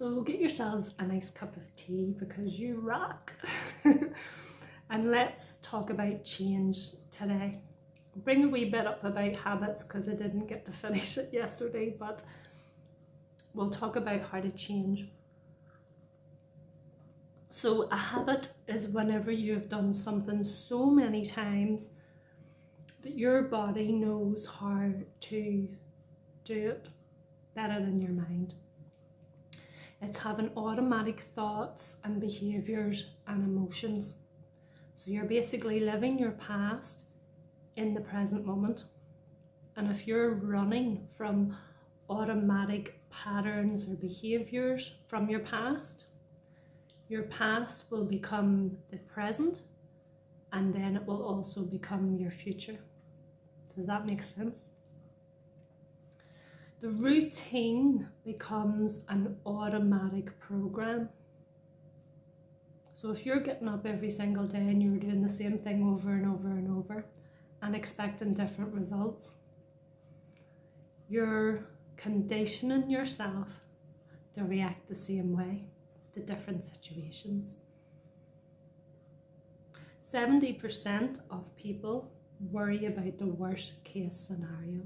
So get yourselves a nice cup of tea because you rock. And let's talk about change today. I'll bring a wee bit up about habits because I didn't get to finish it yesterday, but we'll talk about how to change. So a habit is whenever you've done something so many times that your body knows how to do it better than your mind. It's having automatic thoughts and behaviours and emotions. So you're basically living your past in the present moment. And if you're running from automatic patterns or behaviours from your past will become the present, and then it will also become your future. Does that make sense? The routine becomes an automatic program. So if you're getting up every single day and you're doing the same thing over and over and over and expecting different results, you're conditioning yourself to react the same way to different situations. 70% of people worry about the worst case scenario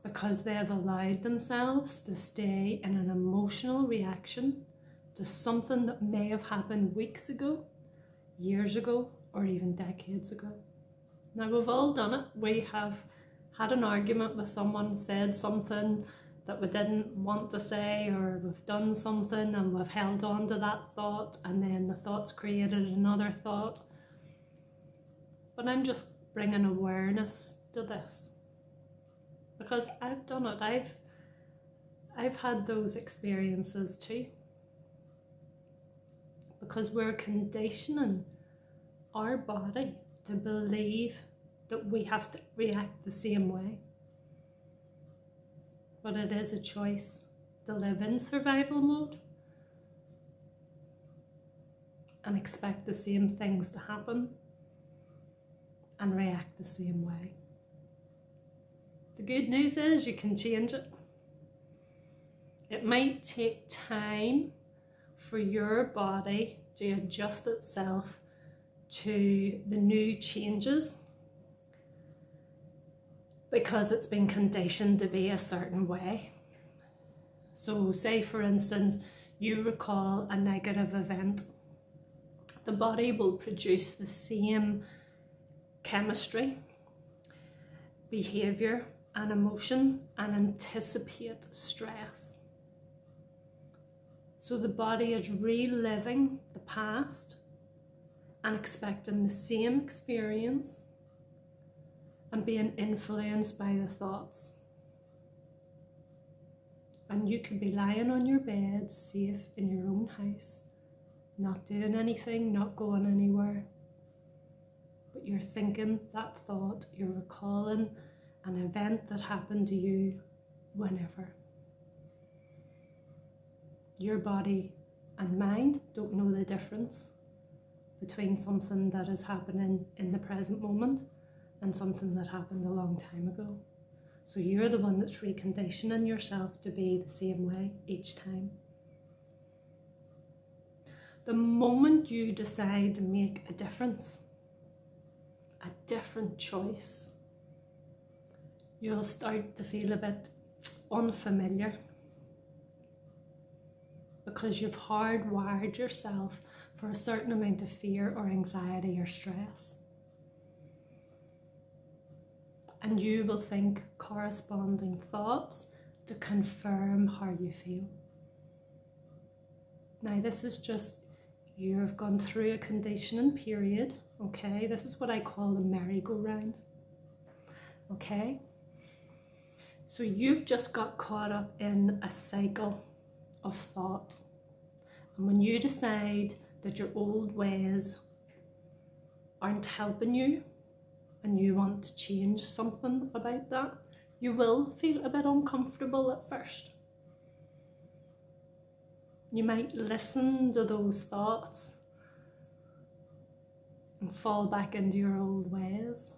because they have allowed themselves to stay in an emotional reaction to something that may have happened weeks ago, years ago, or even decades ago. Now, we've all done it. We have had an argument with someone, said something that we didn't want to say, or we've done something and we've held on to that thought, and then the thought's created another thought. But I'm just bringing awareness to this because I've done it. I've had those experiences too, because we're conditioning our body to believe that we have to react the same way. But it is a choice to live in survival mode and expect the same things to happen and react the same way. The good news is you can change it. It might take time for your body to adjust itself to the new changes because it's been conditioned to be a certain way. So say for instance, you recall a negative event. The body will produce the same chemistry, behaviour and emotion and anticipate stress. So the body is reliving the past and expecting the same experience and being influenced by the thoughts. And you could be lying on your bed, safe in your own house, not doing anything, not going anywhere. But you're thinking that thought, you're recalling an event that happened to you whenever. Your body and mind don't know the difference between something that is happening in the present moment and something that happened a long time ago. So you're the one that's reconditioning yourself to be the same way each time. The moment you decide to make a difference, a different choice, you'll start to feel a bit unfamiliar because you've hardwired yourself for a certain amount of fear or anxiety or stress. And you will think corresponding thoughts to confirm how you feel. Now this is just, you've gone through a conditioning period, okay? This is what I call the merry-go-round, okay? So you've just got caught up in a cycle of thought. And when you decide that your old ways aren't helping you and you want to change something about that, you will feel a bit uncomfortable at first. You might listen to those thoughts and fall back into your old ways.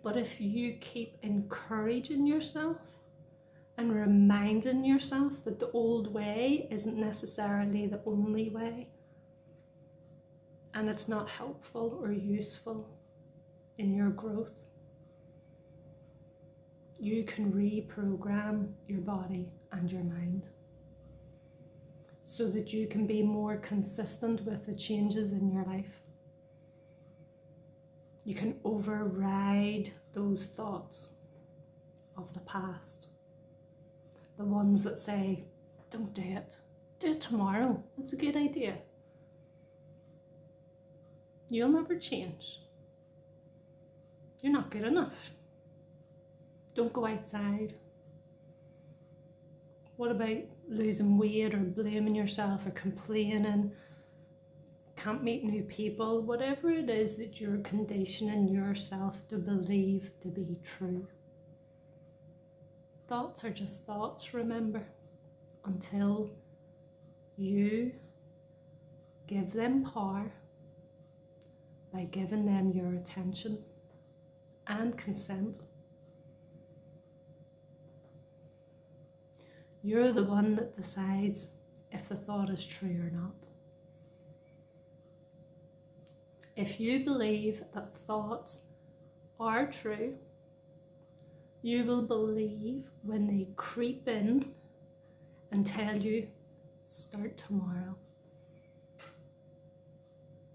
But if you keep encouraging yourself and reminding yourself that the old way isn't necessarily the only way, and it's not helpful or useful in your growth, you can reprogram your body and your mind so that you can be more consistent with the changes in your life. You can override those thoughts of the past. The ones that say, don't do it. Do it tomorrow. It's a good idea. You'll never change. You're not good enough. Don't go outside. What about losing weight or blaming yourself or complaining? Can't meet new people, whatever it is that you're conditioning yourself to believe to be true. Thoughts are just thoughts, remember, until you give them power by giving them your attention and consent. You're the one that decides if the thought is true or not. If you believe that thoughts are true, you will believe when they creep in and tell you, start tomorrow.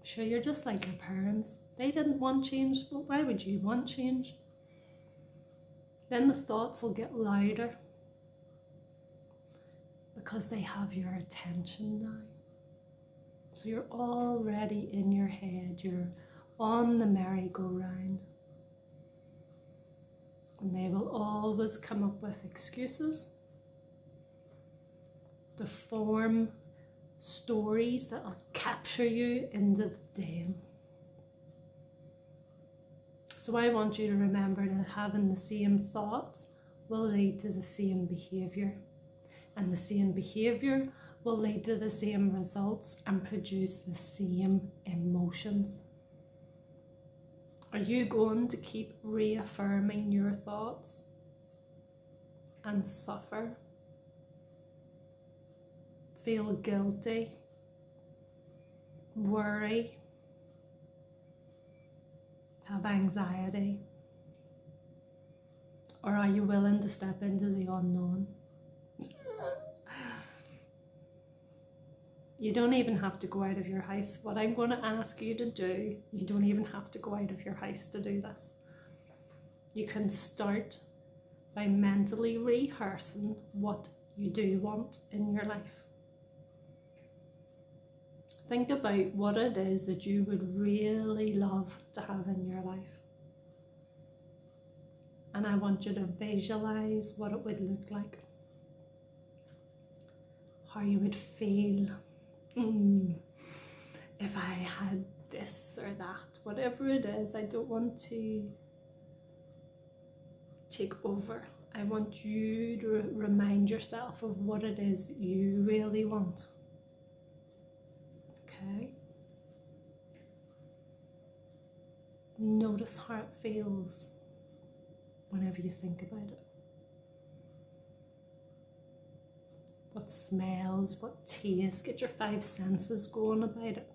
Sure, you're just like your parents. They didn't want change, but why would you want change? Then the thoughts will get louder because they have your attention now. So you're already in your head, you're on the merry-go-round. And they will always come up with excuses to form stories that will capture you into them. So I want you to remember that having the same thoughts will lead to the same behaviour. And the same behaviour will lead to the same results and produce the same emotions. Are you going to keep reaffirming your thoughts and suffer? Feel guilty? Worry? Have anxiety? Or are you willing to step into the unknown? You don't even have to go out of your house. What I'm going to ask you to do, you don't even have to go out of your house to do this. You can start by mentally rehearsing what you do want in your life. Think about what it is that you would really love to have in your life. And I want you to visualize what it would look like. How you would feel. If I had this or that, whatever it is, I don't want to take over. I want you to remind yourself of what it is that you really want. Okay? Notice how it feels whenever you think about it. What smells, what tastes, get your 5 senses going about it.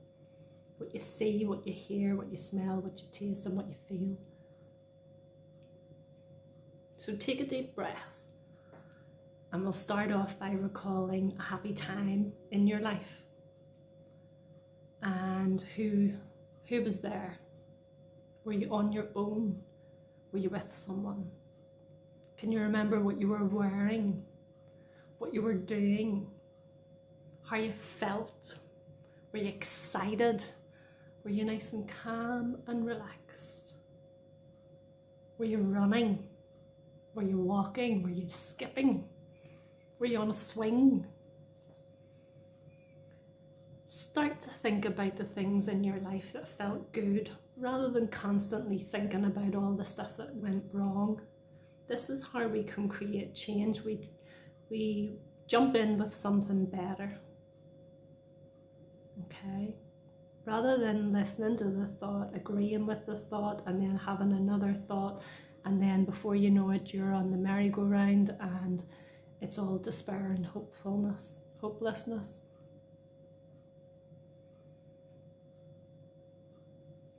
What you see, what you hear, what you smell, what you taste, and what you feel. So take a deep breath, and we'll start off by recalling a happy time in your life. And who was there? Were you on your own? Were you with someone? Can you remember what you were wearing? What you were doing, how you felt? Were you excited? Were you nice and calm and relaxed? Were you running? Were you walking? Were you skipping? Were you on a swing? Start to think about the things in your life that felt good, rather than constantly thinking about all the stuff that went wrong. This is how we can create change. We jump in with something better, okay? Rather than listening to the thought, agreeing with the thought, and then having another thought, And then before you know it, you're on the merry-go-round and it's all despair and hopelessness.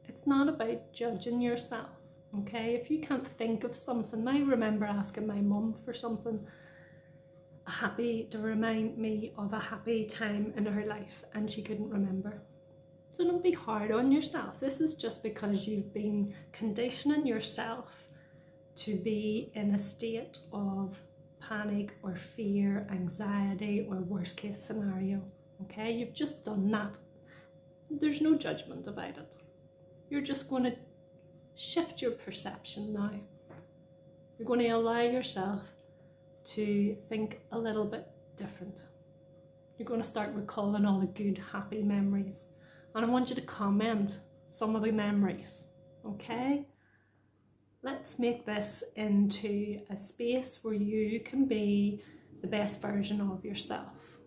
It's not about judging yourself, okay? If you can't think of something, I remember asking my mum for something to remind me of a happy time in her life, and she couldn't remember. So don't be hard on yourself. This is just because you've been conditioning yourself to be in a state of panic or fear, anxiety, or worst case scenario, okay? You've just done that. There's no judgment about it. You're just going to shift your perception now. You're going to allow yourself to think a little bit different. You're going to start recalling all the good, happy memories. And I want you to comment some of the memories, okay? Let's make this into a space where you can be the best version of yourself.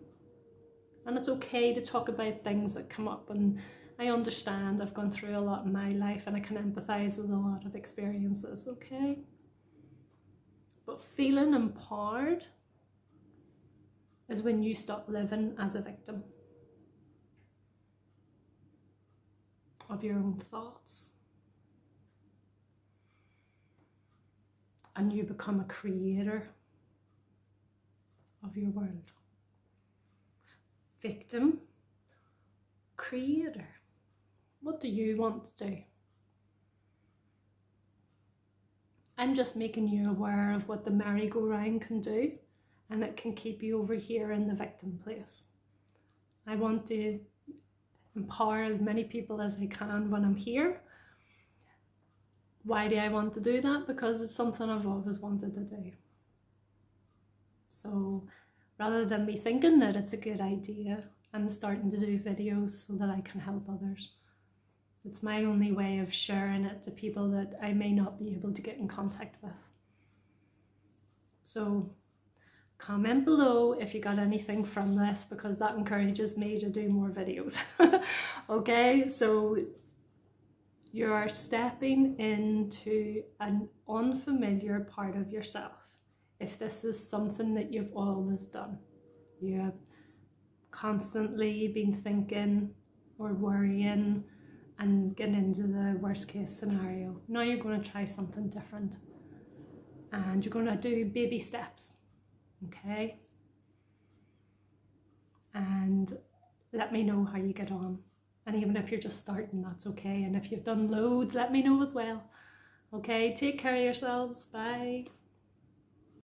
And it's okay to talk about things that come up, and I understand I've gone through a lot in my life and I can empathise with a lot of experiences, okay? But feeling empowered is when you stop living as a victim of your own thoughts and you become a creator of your world. Victim, creator. What do you want to do? I'm just making you aware of what the merry-go-round can do, and it can keep you over here in the victim place. I want to empower as many people as I can when I'm here. Why do I want to do that? Because it's something I've always wanted to do. So rather than me thinking that it's a good idea, I'm starting to do videos so that I can help others. It's my only way of sharing it to people that I may not be able to get in contact with. So comment below if you got anything from this, because that encourages me to do more videos. Okay, so you are stepping into an unfamiliar part of yourself. If this is something that you've always done, you have constantly been thinking or worrying and getting into the worst case scenario. Now you're going to try something different and you're going to do baby steps, okay? And let me know how you get on. And even if you're just starting, that's okay. And if you've done loads, let me know as well. Okay, take care of yourselves. Bye.